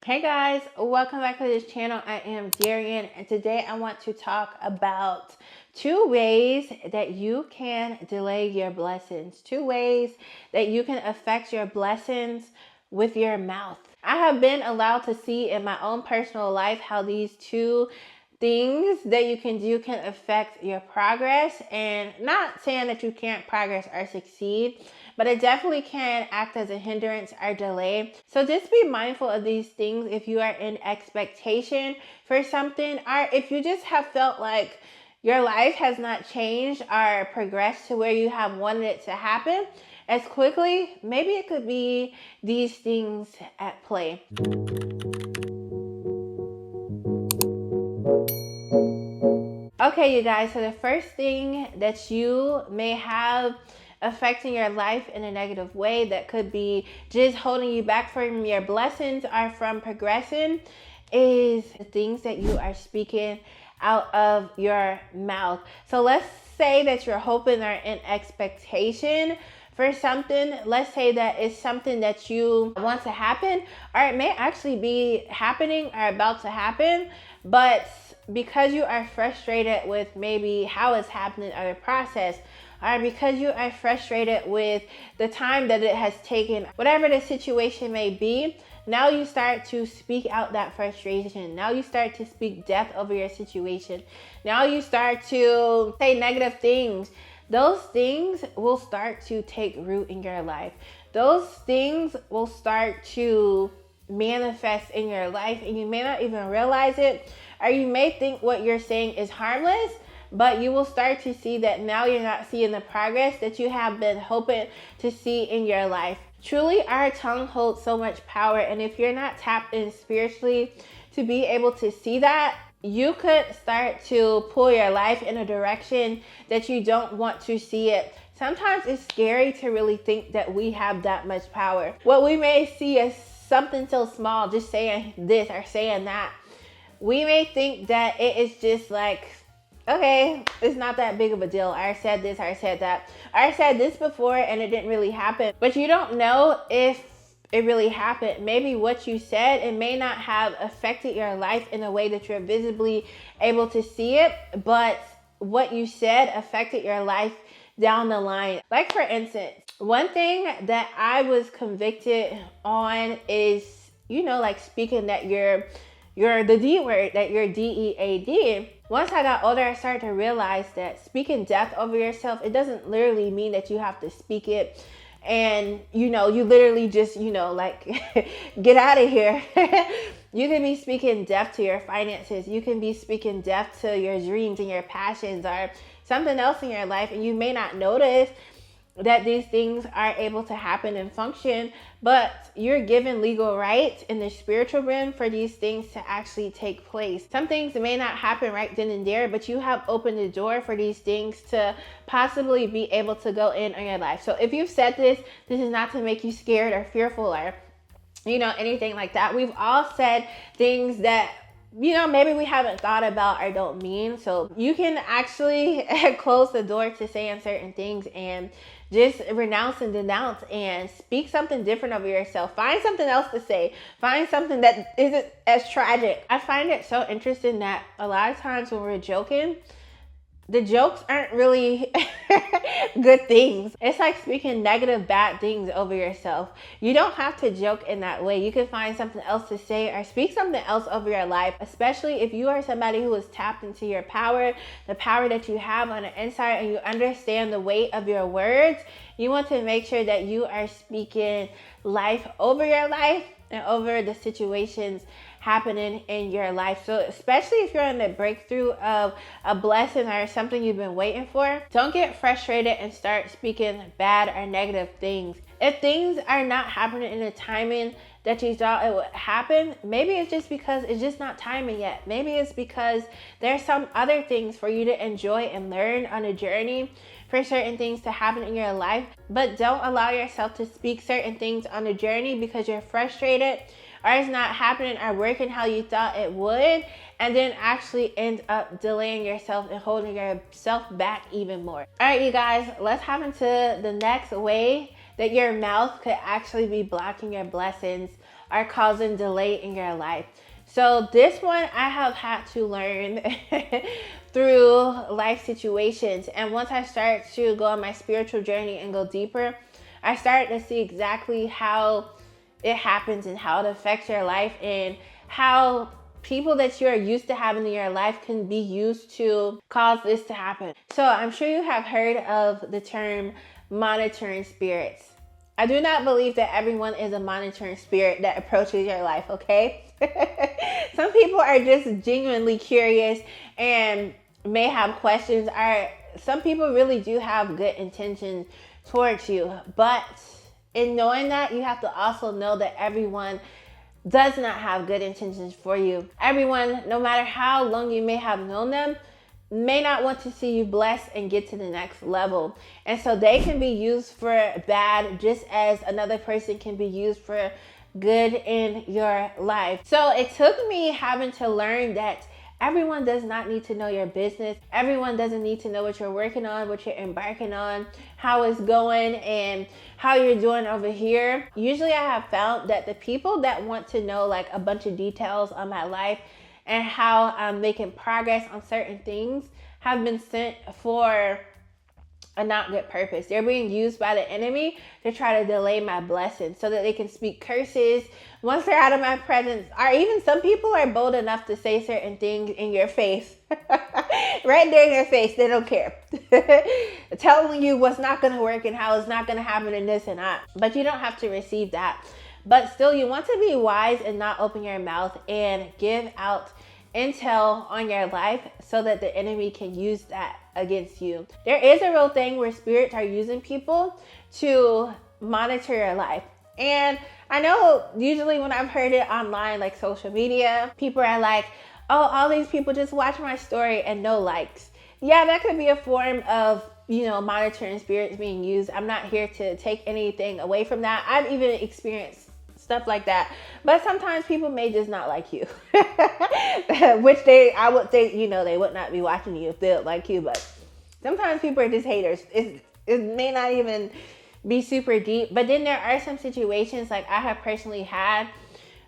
Hey guys, welcome back to this channel. I am Darian, and today I want to talk about 2 ways that you can delay your blessings. 2 ways that you can affect your blessings with your mouth. I have been allowed to see in my own personal life how these two things that you can do can affect your progress, and not saying that you can't progress or succeed, but it definitely can act as a hindrance or delay. So just be mindful of these things if you are in expectation for something, or if you just have felt like your life has not changed or progressed to where you have wanted it to happen as quickly. Maybe it could be these things at play. Okay, you guys, so the first thing that you may have affecting your life in a negative way that could be just holding you back from your blessings or from progressing is the things that you are speaking out of your mouth. So let's say that you're hoping or in expectation for something. Let's say that it's something that you want to happen, or it may actually be happening or about to happen, but because you are frustrated with maybe how it's happening or the process, or because you are frustrated with the time that it has taken, whatever the situation may be, now you start to speak out that frustration. Now you start to speak death over your situation. Now you start to say negative things. Those things will start to take root in your life. Those things will start to manifest in your life, and you may not even realize it, or you may think what you're saying is harmless, but you will start to see that now you're not seeing the progress that you have been hoping to see in your life. Truly, our tongue holds so much power, and if you're not tapped in spiritually to be able to see that, you could start to pull your life in a direction that you don't want to see it. Sometimes it's scary to really think that we have that much power. What we may see as something so small, just saying this or saying that, we may think that it is just like, okay, it's not that big of a deal. I said this, I said that. I said this before and it didn't really happen. But you don't know if it really happened. Maybe what you said, it may not have affected your life in a way that you're visibly able to see it, but what you said affected your life down the line. Like, for instance, one thing that I was convicted on is, like speaking that you're the D word, that you're DEAD. Once I got older, I started to realize that speaking death over yourself, it doesn't literally mean that you have to speak it and you literally just like get out of here. You can be speaking death to your finances. You can be speaking death to your dreams and your passions or something else in your life, and you may not notice that these things are able to happen and function, but you're given legal rights in the spiritual realm for these things to actually take place. Some things may not happen right then and there, but you have opened the door for these things to possibly be able to go in on your life. So if you've said this is not to make you scared or fearful or anything like that. We've all said things that maybe we haven't thought about or don't mean. So you can actually close the door to saying certain things and just renounce and denounce and speak something different over yourself. Find something else to say. Find something that isn't as tragic. I find it so interesting that a lot of times when we're joking, the jokes aren't really good things. It's like speaking negative, bad things over yourself. You don't have to joke in that way. You can find something else to say or speak something else over your life, especially if you are somebody who is tapped into your power, the power that you have on the inside, and you understand the weight of your words. You want to make sure that you are speaking life over your life and over the situations happening in your life. So especially if you're in the breakthrough of a blessing or something you've been waiting for, don't get frustrated and start speaking bad or negative things. If things are not happening in the timing that you thought it would happen, maybe it's just because it's just not timing yet. Maybe it's because there's some other things for you to enjoy and learn on a journey, for certain things to happen in your life. But don't allow yourself to speak certain things on the journey because you're frustrated or it's not happening or working how you thought it would, and then actually end up delaying yourself and holding yourself back even more. All right, you guys, let's hop into the next way that your mouth could actually be blocking your blessings are causing delay in your life. So this one I have had to learn through life situations. And once I start to go on my spiritual journey and go deeper, I started to see exactly how it happens and how it affects your life, and how people that you're used to having in your life can be used to cause this to happen. So I'm sure you have heard of the term monitoring spirits. I do not believe that everyone is a monitoring spirit that approaches your life, okay? Some people are just genuinely curious and may have questions. Some people really do have good intentions towards you, but in knowing that, you have to also know that everyone does not have good intentions for you. Everyone, no matter how long you may have known them, may not want to see you blessed and get to the next level. And so they can be used for bad, just as another person can be used for good in your life. So it took me having to learn that everyone does not need to know your business. Everyone doesn't need to know what you're working on, what you're embarking on, how it's going, and how you're doing over here. Usually I have found that the people that want to know like a bunch of details on my life and how I'm making progress on certain things have been sent for a not good purpose. They're being used by the enemy to try to delay my blessings so that they can speak curses once they're out of my presence. Or even some people are bold enough to say certain things in your face. Right there in your face. They don't care. Telling you what's not going to work and how it's not going to happen and this and that. But you don't have to receive that. But still, you want to be wise and not open your mouth and give out intel on your life so that the enemy can use that against you. There is a real thing where spirits are using people to monitor your life. And I know usually when I've heard it online, like social media, people are like, oh, all these people just watch my story and no likes. Yeah, that could be a form of, monitoring spirits being used. I'm not here to take anything away from that. I've even experienced stuff like that. But sometimes people may just not like you. Which I would think, they would not be watching you if they would like you. But sometimes people are just haters. It may not even be super deep. But then there are some situations like I have personally had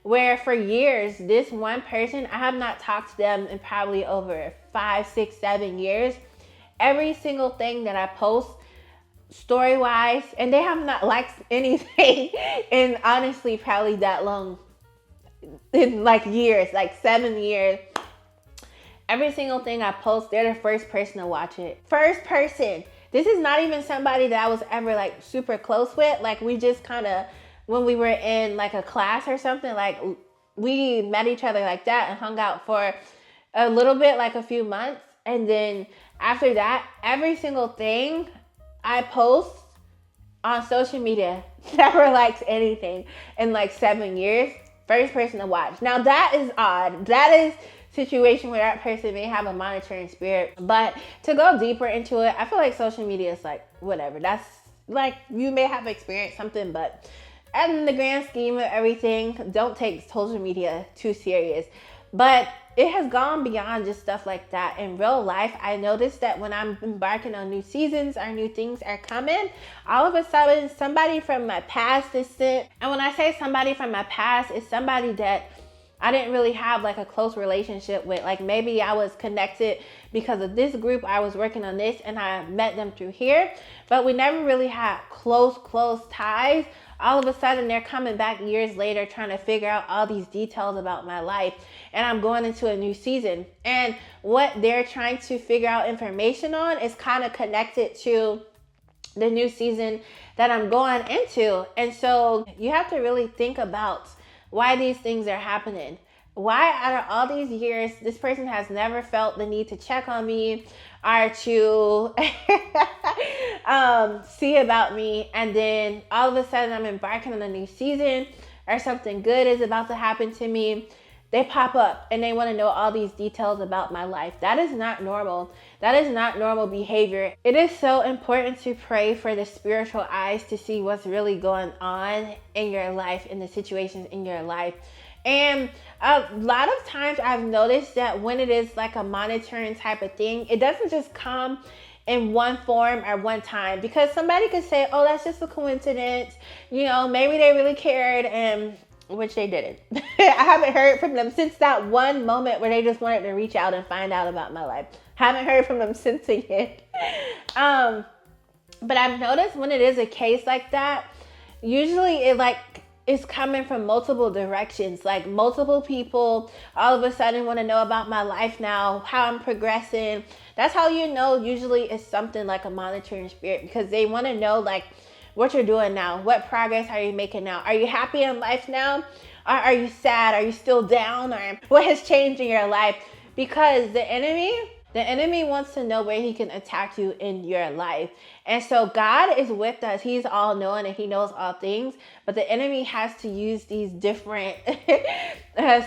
where for years, this one person, I have not talked to them in probably over 5, 6, 7 years. Every single thing that I post, story-wise, and they have not liked anything in honestly probably that long, in like years, like 7 years. Every single thing I post, they're the first person to watch it. First person. This is not even somebody that I was ever like super close with. Like we just kind of, when we were in like a class or something, like we met each other like that and hung out for a little bit, like a few months. And then after that, every single thing I post on social media never likes anything in like 7 years. First person to watch. Now that is odd. That is a situation where that person may have a monitoring spirit. But to go deeper into it, I feel like social media is like whatever. That's like you may have experienced something, but in the grand scheme of everything, don't take social media too serious. But it has gone beyond just stuff like that. In real life, I noticed that when I'm embarking on new seasons or new things are coming, all of a sudden somebody from my past is sent. And when I say somebody from my past, it's somebody that I didn't really have like a close relationship with. Like maybe I was connected because of this group, I was working on this and I met them through here, but we never really had close ties. All of a sudden they're coming back years later trying to figure out all these details about my life, and I'm going into a new season, and what they're trying to figure out information on is kind of connected to the new season that I'm going into. And so you have to really think about why these things are happening. Why out of all these years this person has never felt the need to check on me or to see about me, and then all of a sudden I'm embarking on a new season or something good is about to happen to me, they pop up and they want to know all these details about my life. That is not normal. That is not normal behavior. It is so important to pray for the spiritual eyes to see what's really going on in your life, in the situations in your life. And a lot of times I've noticed that when it is like a monitoring type of thing, it doesn't just come in one form or one time, because somebody could say, oh, that's just a coincidence. Maybe they really cared and which they didn't. I haven't heard from them since that one moment where they just wanted to reach out and find out about my life. Haven't heard from them since again. But I've noticed when it is a case like that, usually it like is coming from multiple directions. Like multiple people all of a sudden want to know about my life now, how I'm progressing. That's how you know usually it's something like a monitoring spirit, because they want to know like what you're doing now. What progress are you making now? Are you happy in life now? Or are you sad? Are you still down? Or what has changed in your life? Because the enemy wants to know where he can attack you in your life. And so God is with us. He's all knowing and he knows all things. But the enemy has to use these different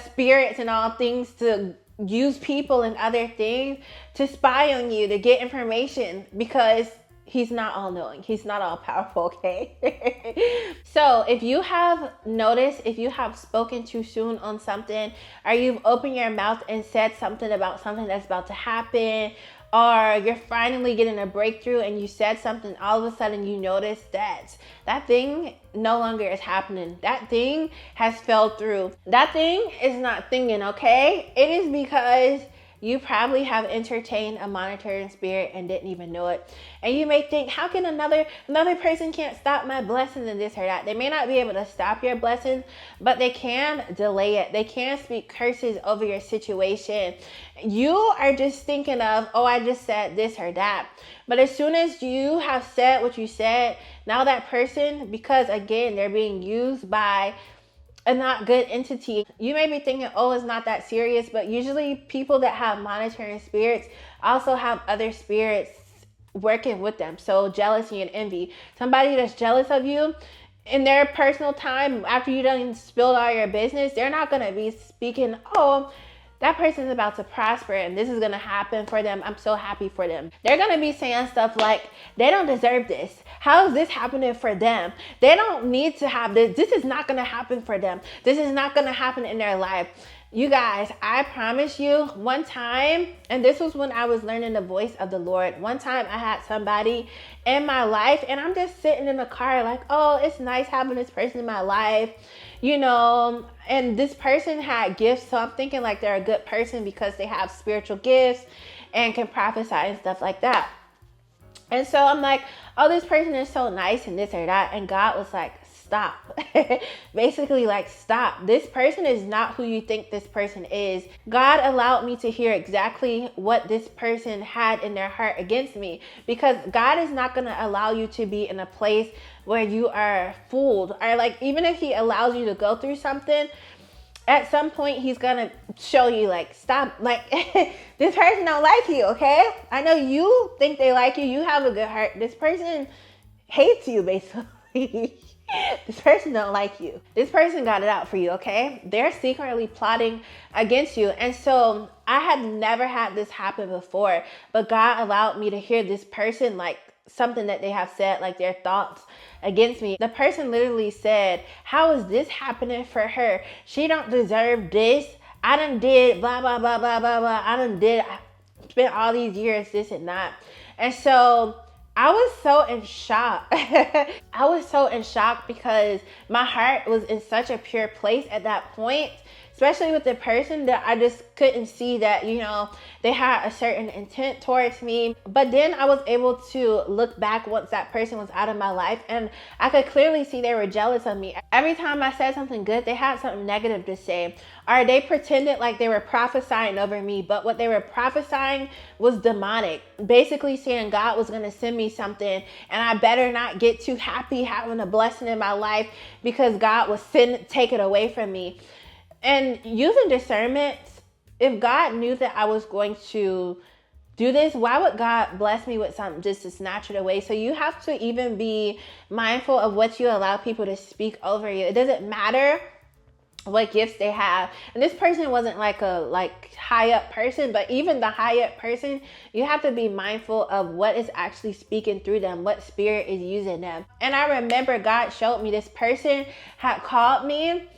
spirits and all things to use people and other things to spy on you, to get information, because he's not all knowing. He's not all powerful, okay? So if you have noticed, if you have spoken too soon on something, or you've opened your mouth and said something about something that's about to happen, or you're finally getting a breakthrough and you said something, all of a sudden you notice that that thing no longer is happening. That thing has fell through. That thing is not thinking, okay? It is because you probably have entertained a monitoring spirit and didn't even know it. And you may think, how can another person can't stop my blessings and this or that? They may not be able to stop your blessings, but they can delay it. They can speak curses over your situation. You are just thinking of, oh, I just said this or that. But as soon as you have said what you said, now that person, because again, they're being used by a not good entity. You may be thinking, oh, it's not that serious, but usually people that have monitoring spirits also have other spirits working with them. So jealousy and envy. Somebody that's jealous of you in their personal time, after you done spilled all your business, they're not going to be speaking, oh, that person's about to prosper and this is going to happen for them. I'm so happy for them. They're going to be saying stuff like, they don't deserve this. How is this happening for them? They don't need to have this. This is not going to happen for them. This is not going to happen in their life. You guys, I promise you, one time, and this was when I was learning the voice of the Lord. One time I had somebody in my life and I'm just sitting in the car like, oh, it's nice having this person in my life, you know, and this person had gifts. So I'm thinking like they're a good person because they have spiritual gifts and can prophesy and stuff like that. And so I'm like, oh, this person is so nice and this or that. And God was like, stop. Basically like, stop. This person is not who you think this person is. God allowed me to hear exactly what this person had in their heart against me, because God is not going to allow you to be in a place where you are fooled, or like, even if he allows you to go through something, at some point he's gonna show you like, stop, like this person don't like you, okay? I know you think they like you. You have a good heart. This person hates you, basically. This person don't like you. This person got it out for you, okay? They're secretly plotting against you. And so I had never had this happen before, but God allowed me to hear this person, like something that they have said, like their thoughts against me. The person literally said, how is this happening for her? She don't deserve this. I done did blah, blah, blah, blah, blah, blah. I spent all these years this and that. And so I was so in shock. I was so in shock because my heart was in such a pure place at that point, especially with the person that I just couldn't see that, you know, they had a certain intent towards me. But then I was able to look back once that person was out of my life, and I could clearly see they were jealous of me. Every time I said something good, they had something negative to say. Or they pretended like they were prophesying over me, but what they were prophesying was demonic. Basically saying God was going to send me something and I better not get too happy having a blessing in my life because God was take it away from me. And using discernment, if God knew that I was going to do this, why would God bless me with something just to snatch it away? So you have to even be mindful of what you allow people to speak over you. It doesn't matter what gifts they have. And this person wasn't like a high up person, but even the high up person, you have to be mindful of what is actually speaking through them, what spirit is using them. And I remember God showed me this person had called me.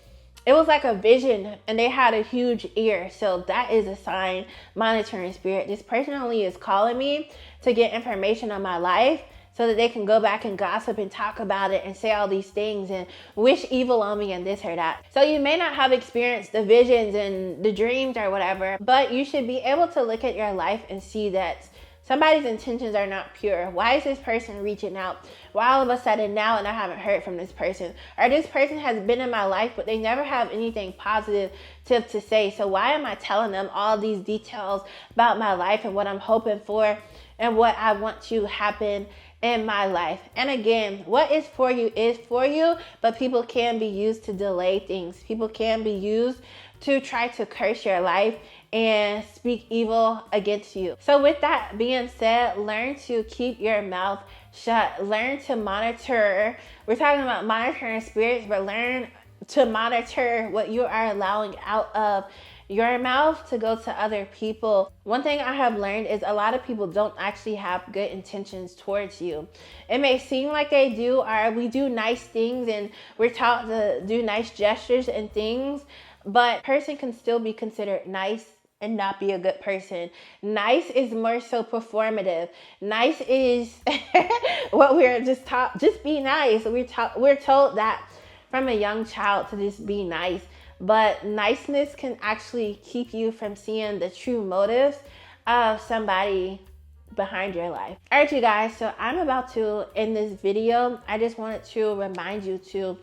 It was like a vision and they had a huge ear. So that is a sign, monitoring spirit. This person only is calling me to get information on my life, so that they can go back and gossip and talk about it and say all these things and wish evil on me and this or that. So you may not have experienced the visions and the dreams or whatever, but you should be able to look at your life and see that somebody's intentions are not pure. Why is this person reaching out? Why all of a sudden now and I haven't heard from this person? Or this person has been in my life, but they never have anything positive to say. So why am I telling them all these details about my life and what I'm hoping for and what I want to happen in my life? And again, what is for you, but people can be used to delay things. People can be used to try to curse your life and speak evil against you. So with that being said, learn to keep your mouth shut. Learn to monitor. We're talking about monitoring spirits, but learn to monitor what you are allowing out of your mouth to go to other people. One thing I have learned is a lot of people don't actually have good intentions towards you. It may seem like they do, or we do nice things and we're taught to do nice gestures and things, but a person can still be considered nice and not be a good person. Nice is more so performative. Nice is what we're just taught. Just be nice. We're told that from a young child to just be nice. But niceness can actually keep you from seeing the true motives of somebody behind your life. All right, you guys, so I'm about to end this video. I just wanted to remind you to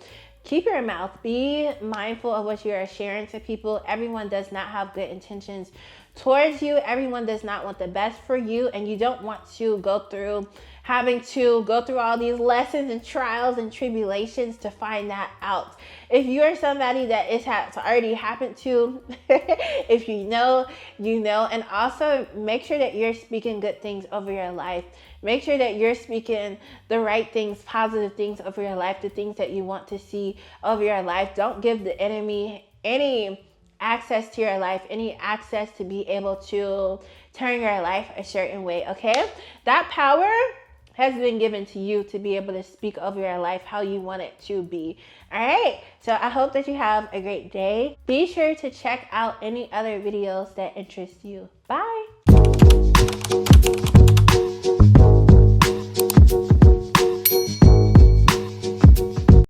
keep your mouth. Be mindful of what you are sharing to people. Everyone does not have good intentions towards you. Everyone does not want the best for you, and you don't want to go through having to go through all these lessons and trials and tribulations to find that out. If you're somebody that it has already happened to, if you know, you know. And also make sure that you're speaking good things over your life. Make sure that you're speaking the right things, positive things over your life, the things that you want to see over your life. Don't give the enemy any access to your life, any access to be able to turn your life a certain way, okay? That power has been given to you to be able to speak over your life how you want it to be. All right, so I hope that you have a great day. Be sure to check out any other videos that interest you. Bye.